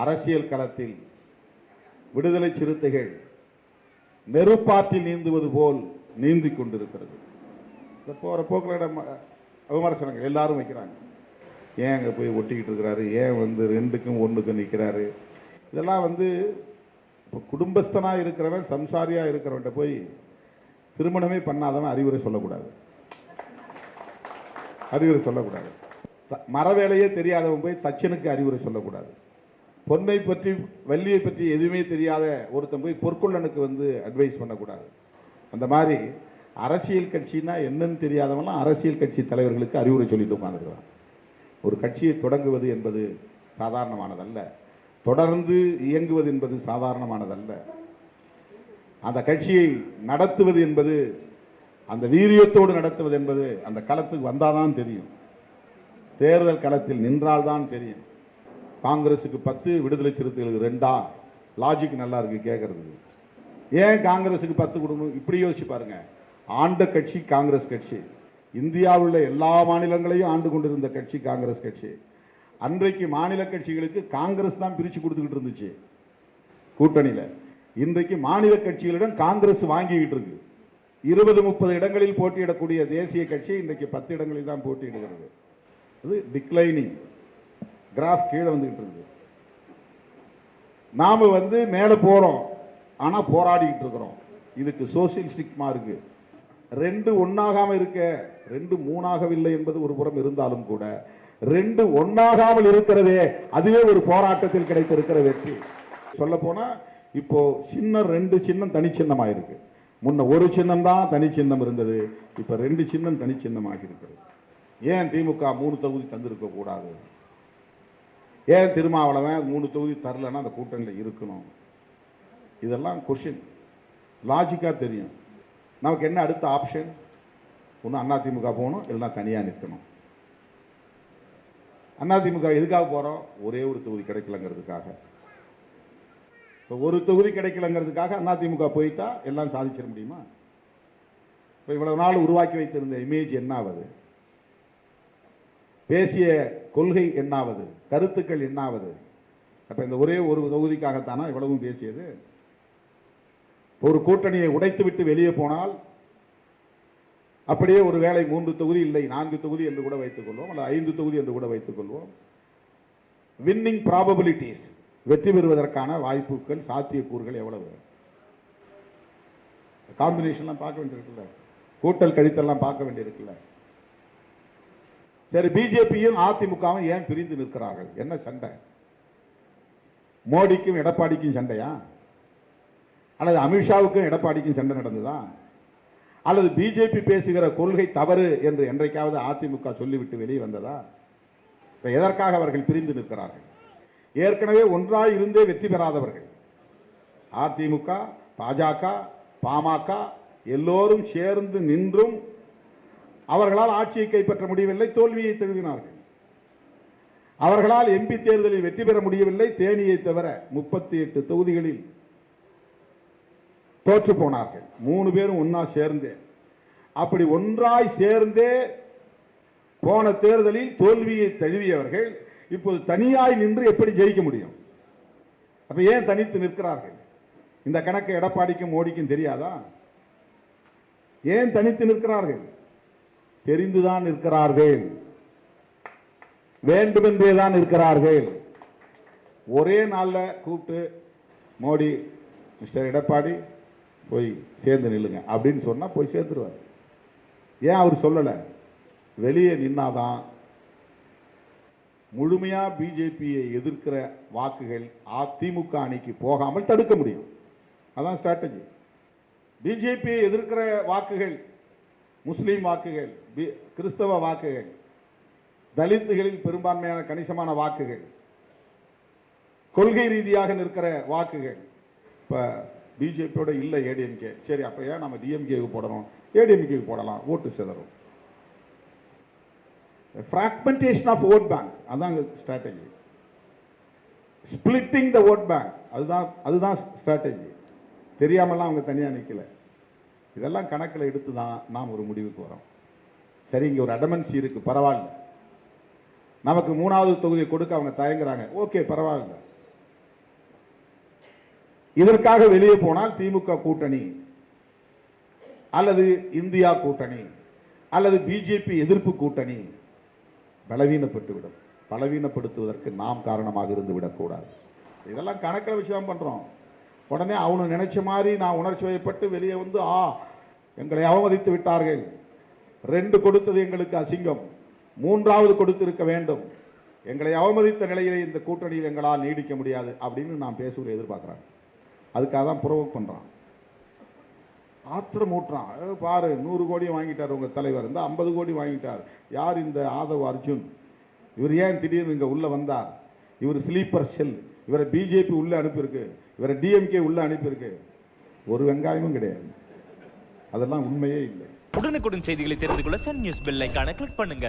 அரசியல் களத்தில் விடுதலை சிறுத்தைகள் நெருப்பாற்றில் நீந்துவது போல் நீந்திக் கொண்டிருக்கிறது. போற போக்கில் விமர்சனங்கள் எல்லாரும் வைக்கிறாங்க. ஏன் அங்கே போய் ஒட்டிக்கிட்டு இருக்கிறாரு, ஏன் வந்து 2க்கும் 1க்கும் நிற்கிறாரு. இதெல்லாம் வந்து இப்போ குடும்பஸ்தனாக இருக்கிறவன், சம்சாரியாக இருக்கிறவன்ட்ட போய் திருமணமே பண்ணாதவன் அறிவுரை சொல்லக்கூடாது. அறிவுரை சொல்லக்கூடாது. மரவேலையே தெரியாதவன் போய் தச்சனுக்கு அறிவுரை சொல்லக்கூடாது. பொன்னை பற்றி வள்ளியை பற்றி எதுவுமே தெரியாத ஒருத்தன் போய் பொற்கொள்ளனுக்கு வந்து அட்வைஸ் பண்ணக்கூடாது. அந்த மாதிரி அரசியல் கட்சின்னா என்னன்னு தெரியாதவன்லாம் அரசியல் கட்சி தலைவர்களுக்கு அறிவுரை சொல்லிட்டு உட்காந்துருக்கான். ஒரு கட்சியை தொடங்குவது என்பது சாதாரணமானதல்ல, தொடர்ந்து இயங்குவது என்பது சாதாரணமானதல்ல. அந்த கட்சியை நடத்துவது என்பது, அந்த வீரியத்தோடு நடத்துவது என்பது அந்த களத்துக்கு வந்தாதான் தெரியும். தேர்தல் களத்தில் நின்றால்தான் தெரியும். காங்கிரஸுக்கு 10, விடுதலை சிறுத்தைகளுக்கு 2 லாஜிக் நல்லா இருக்கு கேட்கறது. ஏன் காங்கிரஸுக்கு 10 கொடுக்கணும்? இப்படி யோசிச்சு பாருங்க. ஆண்ட கட்சி காங்கிரஸ் கட்சி, இந்தியாவில் உள்ள எல்லா மாநிலங்களையும் ஆண்டு கொண்டிருந்த கட்சி காங்கிரஸ் கட்சி. அன்றைக்கு மாநில கட்சிகளுக்கு காங்கிரஸ் தான் பிரிச்சு கொடுத்துக்கிட்டு இருந்துச்சு கூட்டணியில. இன்றைக்கு மாநில கட்சிகளிடம் காங்கிரஸ் வாங்கிக்கிட்டு இருக்கு. 20-30 இடங்களில் போட்டியிடக்கூடிய தேசிய கட்சி இன்றைக்கு 10 இடங்களில் தான் போட்டியிடுகிறது. அது டிக்ளைனிங் கிராஃப், கீழே வந்துகிட்டு இருக்கு. நாம வந்து மேலே போறோம், ஆனா போராடிக்கிட்டு இருக்கிறோம். இதுக்கு சோசியலிஸ்டிக் மார்க்கு 2 ஒன்னாகாம இருக்க, 2 3ஆகவில்லை என்பது ஒரு புறம் இருந்தாலும் கூட 2 ஒன்னாகாமல் இருக்கிறதே அதுவே ஒரு போராட்டத்தில் கிடைத்திருக்கிற வெற்றி. சொல்ல போனா இப்போ சின்னம் 2 சின்னம் தனி சின்னமாயிருக்கு. முன்ன ஒரு சின்னம் தான் தனி சின்னம் இருந்தது, இப்ப 2 சின்னம் தனி சின்னமாகி இருக்கிறது. ஏன் திமுக 3 தொகுதி தந்திருக்க கூடாது? ஏன் திருமாவளவன் 3 தொகுதி தரலன்னா அந்த கூட்டணியில் இருக்கணும்? இதெல்லாம் கொஸ்டின். லாஜிக்கா தெரியும். நமக்கு என்ன அடுத்த ஆப்ஷன்? ஒன்று அதிமுக போகணும், இல்லைன்னா தனியாக நிற்கணும். அதிமுக எதுக்காக போகிறோம்? ஒரே ஒரு தொகுதி கிடைக்கலங்கிறதுக்காக. இப்போ ஒரு தொகுதி கிடைக்கலங்கிறதுக்காக அதிமுக போயிட்டா எல்லாம் சாதிச்சிட முடியுமா? இப்போ இவ்வளவு நாள் உருவாக்கி வைத்திருந்த இமேஜ் என்ன ஆகுது? பேசிய கொள்கை என்னாவது? கருத்துக்கள் என்னாவது? அப்ப இந்த ஒரே ஒரு தொகுதிக்காகத்தானா இவ்வளவும் பேசியது? ஒரு கூட்டணியை உடைத்து விட்டு வெளியே போனால் அப்படியே ஒரு வேளை 3 தொகுதி இல்லை 4 தொகுதி என்று கூட வைத்துக் கொள்வோம், அல்ல 5 தொகுதி என்று கூட வைத்துக் கொள்வோம். வின்னிங் ப்ராபபிலிட்டிஸ், வெற்றி பெறுவதற்கான வாய்ப்புகள், சாத்தியக்கூறுகள் எவ்வளவு? காம்பினேஷன்லாம் பார்க்க வேண்டியிருக்குல்ல, கூட்டல் கழித்தெல்லாம் பார்க்க வேண்டியிருக்குல்ல. சரி, பிஜேபியும் அதிமுகவும் ஏன் பிரிந்து நிற்கிறார்கள்? என்ன சண்டை? மோடிக்கும் எடப்பாடிக்கும் சண்டையா? அல்லது அமித்ஷாவுக்கும் எடப்பாடிக்கும் சண்டை நடந்ததா? அல்லது பிஜேபி பேசுகிற கொள்கை தவறு என்று என்றைக்காவது அதிமுக சொல்லிவிட்டு வெளியே வந்ததா? எதற்காக அவர்கள் பிரிந்து நிற்கிறார்கள்? ஏற்கனவே ஒன்றாய் இருந்தே வெற்றி பெறாதவர்கள் அதிமுக, பாஜக, பாமக எல்லோரும் சேர்ந்து நின்றும் அவர்களால் ஆட்சியை கைப்பற்ற முடியவில்லை, தோல்வியை தழுவினார்கள். அவர்களால் எம்பி தேர்தலில் வெற்றி பெற முடியவில்லை, தேனியை தவிர 38 தொகுதிகளில் தோற்று போனார்கள். 3 பேரும் ஒன்னா சேர்ந்தே. அப்படி ஒன்றாய் சேர்ந்தே போன தேர்தலில் தோல்வியை தழுவியவர்கள் இப்போது தனியாய் நின்று எப்படி ஜெயிக்க முடியும்? அப்ப ஏன் தனித்து நிற்கிறார்கள்? இந்த கணக்கு எடப்பாடிக்கும் மோடிக்கும் தெரியாதா? ஏன் தனித்து நிற்கிறார்கள்? தெரிந்துதான் இருக்கிறார்கள், வேண்டுமென்றேதான் இருக்கிறார்கள். ஒரே நாள்ல கூப்பிட்டு மோடி, மிஸ்டர் எடப்பாடி போய் சேர்ந்து நில்லுங்க அப்படின்னு சொன்னா போய் சேர்த்துருவார். ஏன் அவர் சொல்லல? வெளியே நின்னாதான் முழுமையா பிஜேபியை எதிர்க்கிற வாக்குகள் அதிமுக அணிக்கு போகாமல் தடுக்க முடியும். அதான் ஸ்ட்ராட்டஜி. பிஜேபியை எதிர்க்கிற வாக்குகள், முஸ்லீம் வாக்குகள், கிறிஸ்தவ வாக்குகள், தலித்துகளில் பெரும்பான்மையான கணிசமான வாக்குகள், கொள்கை ரீதியாக நிற்கிற வாக்குகள் இப்ப பிஜேபியோட இல்லை ஏடிஎம்கே. சரி, அப்ப ஏன் நம்ம டிஎம்கேக்கு போடணும்? ஏடிஎம்கேக்கு போடலாம், ஓட்டு சிதறும். ஃப்ராக்மெண்டேஷன் ஆஃப் ஓட் பேங்க், அதான் strategy. Splitting the vote bank, அதுதான் ஸ்ட்ராட்டஜி. தெரியாமலாம் அவங்க தனியா நிக்கல. இதெல்லாம் கணக்கில் எடுத்து தான் நாம் ஒரு முடிவுக்கு வரோம். சரி, இங்க ஒரு அடமன்சி இருக்கு, பரவாயில்ல. நமக்கு 3வது தொகுதியை கொடுக்க அவங்க தயங்குறாங்க, ஓகே பரவாயில்ல. இதற்காக வெளியே போனால் திமுக கூட்டணி அல்லது இந்தியா கூட்டணி அல்லது பிஜேபி எதிர்ப்பு கூட்டணி பலவீனப்பட்டுவிடும். பலவீனப்படுத்துவதற்கு நாம் காரணமாக இருந்து விடக்கூடாது. இதெல்லாம் கணக்கில் வச்சு தான் பண்றோம். உடனே அவனு நினைச்ச மாதிரி நான் உணர்ச்சி வயப்பட்டு வெளியே வந்து எங்களை அவமதித்து விட்டார்கள், 2 கொடுத்தது எங்களுக்கு அசிங்கம், 3வது கொடுத்திருக்க வேண்டும், எங்களை அவமதித்த நிலையிலே இந்த கூட்டணியில் எங்களால் நீடிக்க முடியாது அப்படின்னு நான் பேசுவதை எதிர்பார்க்குறாங்க. அதுக்காக தான் புரோவோக் பண்றான், ஆத்திரம் ஊட்டுறான். பாரு 100 கோடி வாங்கிட்டார் உங்க தலைவர், இந்த 50 கோடி வாங்கிட்டார். யார் இந்த ஆதவ் அர்ஜுன்? இவர் ஏன் திடீர்னு இங்க உள்ள வந்தார்? இவர் ஸ்லீப்பர் செல், இவரை பிஜேபி உள்ள அனுப்பியிருக்கு, இவரை டிஎம்கே உள்ள அனுப்பியிருக்கு. ஒரு வெங்காயமும் கிடையாது. அதெல்லாம் உண்மையே இல்லை. உடனுக்குடன் செய்திகளை தெரிந்து கொள்ள சன் நியூஸ் பெல் ஐகானை கிளிக் பண்ணுங்க.